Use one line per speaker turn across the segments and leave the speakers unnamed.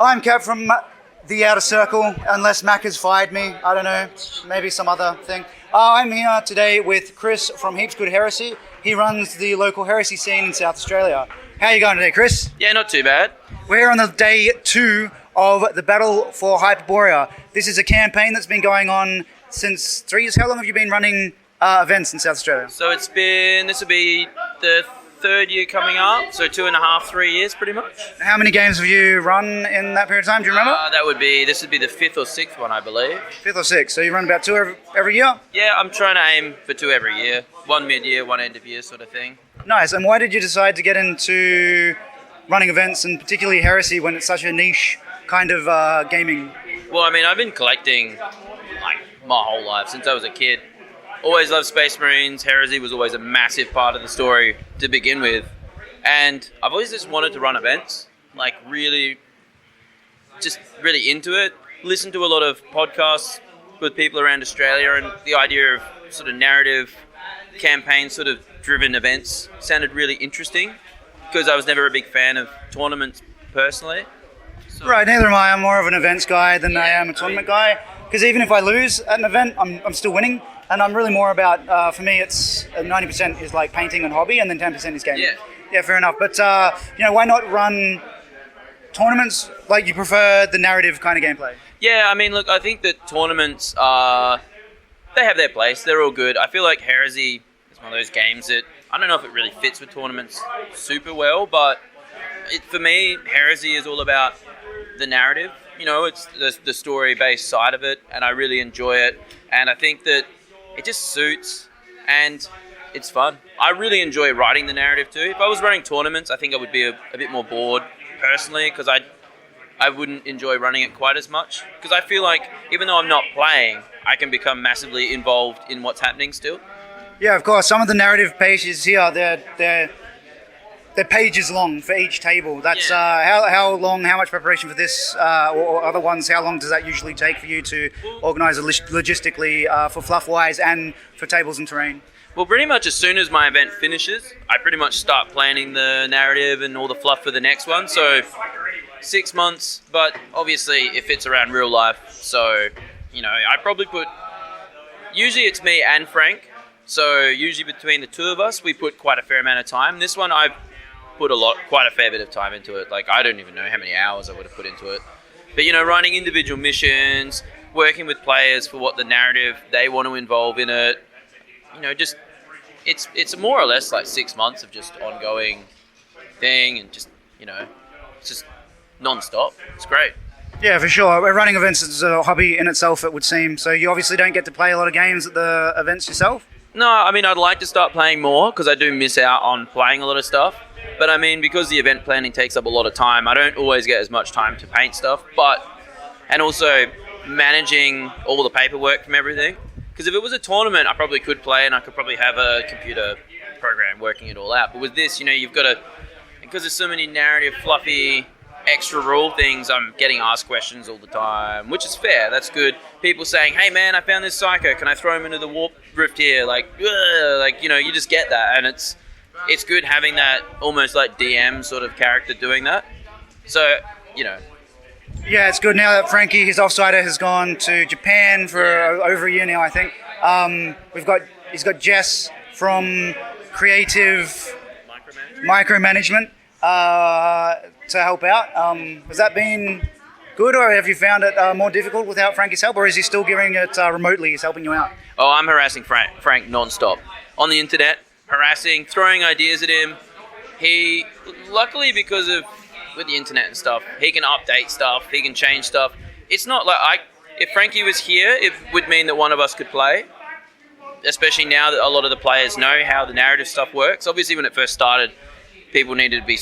I'm Kev from the Outer Circle, unless Mac has fired me. I don't know, maybe some other thing. I'm here today with Chris from Heaps Good Heresy. He runs the local heresy scene in South Australia. How are you going today, Chris?
Yeah, not too bad.
We're here on the day 2 of the Battle for Hyperborea. This is a campaign that's been going on since 3 years. How long have you been running events in South Australia?
So this will be the third year coming up, so 2.5, 3 years pretty much.
How many games have you run in that period of time? Do you remember?
This would be the 5th or 6th one, I believe.
5th or 6th. So you run about 2 every year?
Yeah, I'm trying to aim for 2 every year. 1 mid-year, 1 end of year sort of thing.
Nice. And why did you decide to get into running events, and particularly heresy, when it's such a niche kind of gaming?
Well, I mean, I've been collecting like my whole life since I was a kid. Always loved Space Marines. Heresy was always a massive part of the story to begin with. And I've always just wanted to run events, like really into it. Listen to a lot of podcasts with people around Australia, and the idea of sort of narrative campaign sort of driven events sounded really interesting, because I was never a big fan of tournaments personally. So,
right, neither am I. I'm more of an events guy than I am a tournament guy, because even if I lose at an event, I'm still winning. And I'm really more about, for me, it's 90% is like painting and hobby, and then 10% is gaming. Yeah, fair enough. But, why not run tournaments? Like, you prefer the narrative kind of gameplay?
Yeah, I mean, look, I think that tournaments they have their place. They're all good. I feel like Heresy is one of those games that, I don't know if it really fits with tournaments super well, but for me, Heresy is all about the narrative. You know, it's the story-based side of it, and I really enjoy it. And I think that it just suits, and it's fun. I really enjoy writing the narrative too. If I was running tournaments, I think I would be a bit more bored personally, because I wouldn't enjoy running it quite as much. Because I feel like even though I'm not playing, I can become massively involved in what's happening still.
Yeah, of course. Some of the narrative pages here, they're pages long for each table. That's how long, how much preparation for this or other ones, how long does that usually take for you to organise logistically for fluff-wise and for tables and terrain?
Well, pretty much as soon as my event finishes, I pretty much start planning the narrative and all the fluff for the next one. So 6 months, but obviously it fits around real life. So, I probably usually it's me and Frank. So usually between the two of us, we put quite a fair amount of time. This one I've put quite a fair bit of time into it. Like, I don't even know how many hours I would have put into it. But, running individual missions, working with players for what the narrative they want to involve in it, it's more or less like 6 months of just ongoing thing, and just, it's just non-stop. It's great.
Yeah, for sure. Running events is a hobby in itself, it would seem. So you obviously don't get to play a lot of games at the events yourself?
No, I mean, I'd like to start playing more, because I do miss out on playing a lot of stuff. But I mean, because the event planning takes up a lot of time, I don't always get as much time to paint stuff. And also managing all the paperwork from everything. Because if it was a tournament, I probably could play, and I could probably have a computer program working it all out. But with this, you've got to, because there's so many narrative, fluffy, extra rule things, I'm getting asked questions all the time, which is fair. That's good. People saying, "Hey man, I found this psycho. Can I throw him into the warp rift here?" You just get that, and it's good having that almost like DM sort of character doing that. So,
Yeah, it's good now that Frankie, his offsider, has gone to Japan for over a year now, I think. He's got Jess from Creative Micromanagement to help out. Has that been good, or have you found it more difficult without Frankie's help, or is he still giving it remotely? He's helping you out?
Oh, I'm harassing Frank non-stop on the internet, throwing ideas at him. He, luckily, because of with the internet and stuff, he can update stuff, he can change stuff. It's not like if Frankie was here, it would mean that one of us could play, especially now that a lot of the players know how the narrative stuff works. Obviously, when it first started, people needed to be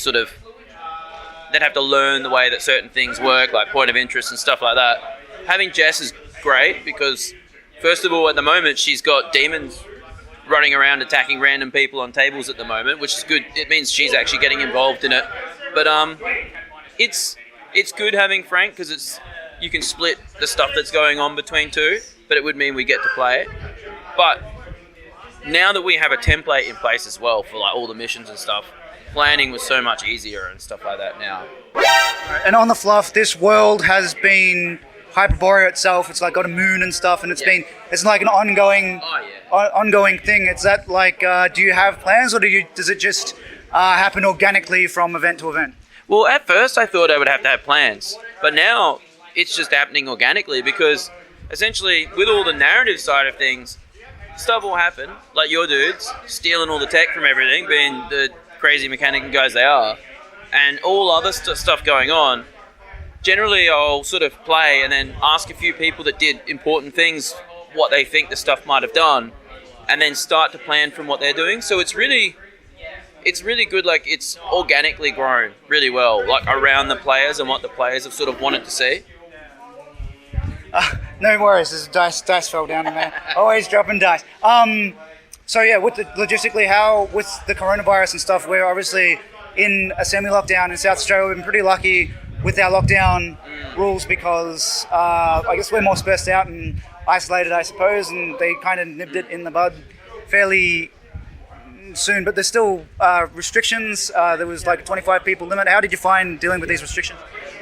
they'd have to learn the way that certain things work, like point of interest and stuff like that. Having Jess is great, because first of all, at the moment, she's got demons running around attacking random people on tables at the moment, which is good. It means she's actually getting involved in it. But it's good having Frank, because you can split the stuff that's going on between two, but it would mean we get to play it. But now that we have a template in place as well for like all the missions and stuff, planning was so much easier and stuff like that now.
And on the fluff, this world has been Hyperborea itself. It's like got a moon and stuff, and it's like an ongoing ongoing thing. Is that like, do you have plans, or does it just happen organically from event to event?
Well, at first I thought I would have to have plans, but now it's just happening organically because essentially with all the narrative side of things, stuff will happen, like your dudes stealing all the tech from everything, being the crazy mechanic guys they are, and all other stuff going on. Generally, I'll sort of play and then ask a few people that did important things what they think the stuff might have done, and then start to plan from what they're doing. So it's really good. Like, it's organically grown really well, like around the players and what the players have sort of wanted to see.
No worries. There's dice fell down in there. Always dropping dice. So yeah, with logistically, how with the coronavirus and stuff, we're obviously in a semi-lockdown in South Australia. We've been pretty lucky with our lockdown rules because I guess we're more spaced out and isolated, I suppose, and they kind of nipped it in the bud fairly soon. But there's still restrictions. There was like a 25 people limit. How did you find dealing with these restrictions?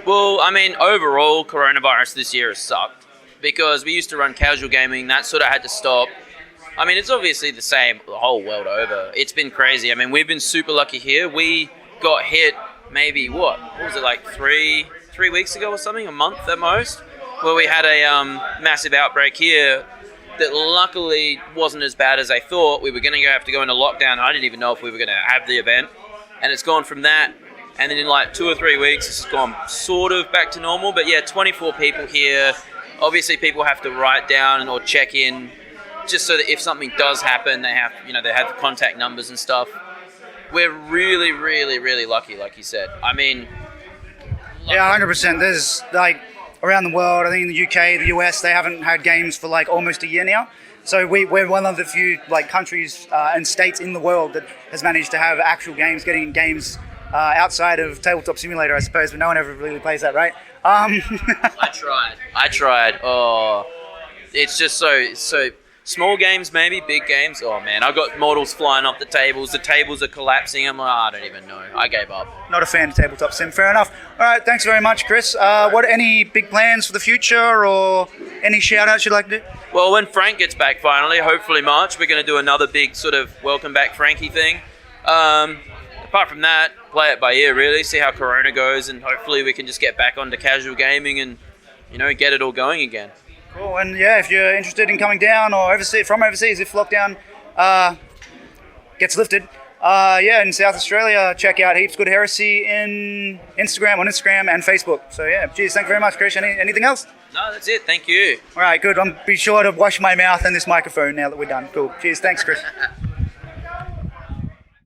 Well, I mean, overall, coronavirus this year has sucked because we used to run casual gaming. That sort of had to stop. I mean, it's obviously the same the whole world over. It's been crazy. I mean, we've been super lucky here. We got hit maybe, what was it, like three weeks ago or something, a month at most, where we had a massive outbreak here that luckily wasn't as bad as I thought. We were going to have to go into lockdown. I didn't even know if we were going to have the event. And it's gone from that. And then in like 2 or 3 weeks, it's gone sort of back to normal. But yeah, 24 people here. Obviously, people have to write down or check in just so that if something does happen, they have the contact numbers and stuff. We're really, really, really lucky, like you said. I mean...
Yeah, 100%. There's, like, around the world, I think in the UK, the US, they haven't had games for, like, almost a year now. So we're one of the few, like, countries and states in the world that has managed to have actual games, getting games outside of Tabletop Simulator, I suppose, but no one ever really plays that, right? I tried. Oh, it's just so... Small games, maybe. Big games, oh man, I got models flying off the tables. The tables are collapsing. I'm like, I don't even know. I gave up. Not a fan of Tabletop Sim, fair enough. All right, thanks very much, Chris. Any big plans for the future or any shout-outs you'd like to do?
Well, when Frank gets back finally, hopefully March, we're going to do another big sort of welcome back Frankie thing. Apart from that, play it by ear, really, see how Corona goes, and hopefully we can just get back onto casual gaming and, get it all going again.
Cool, and yeah, if you're interested in coming down or from overseas, if lockdown gets lifted, in South Australia, check out Heaps Good Heresy on Instagram and Facebook. So yeah, cheers, thank you very much, Chris. Anything else?
No, that's it, thank you.
All right, good. I'll be sure to wash my mouth and this microphone now that we're done. Cool, cheers, thanks, Chris.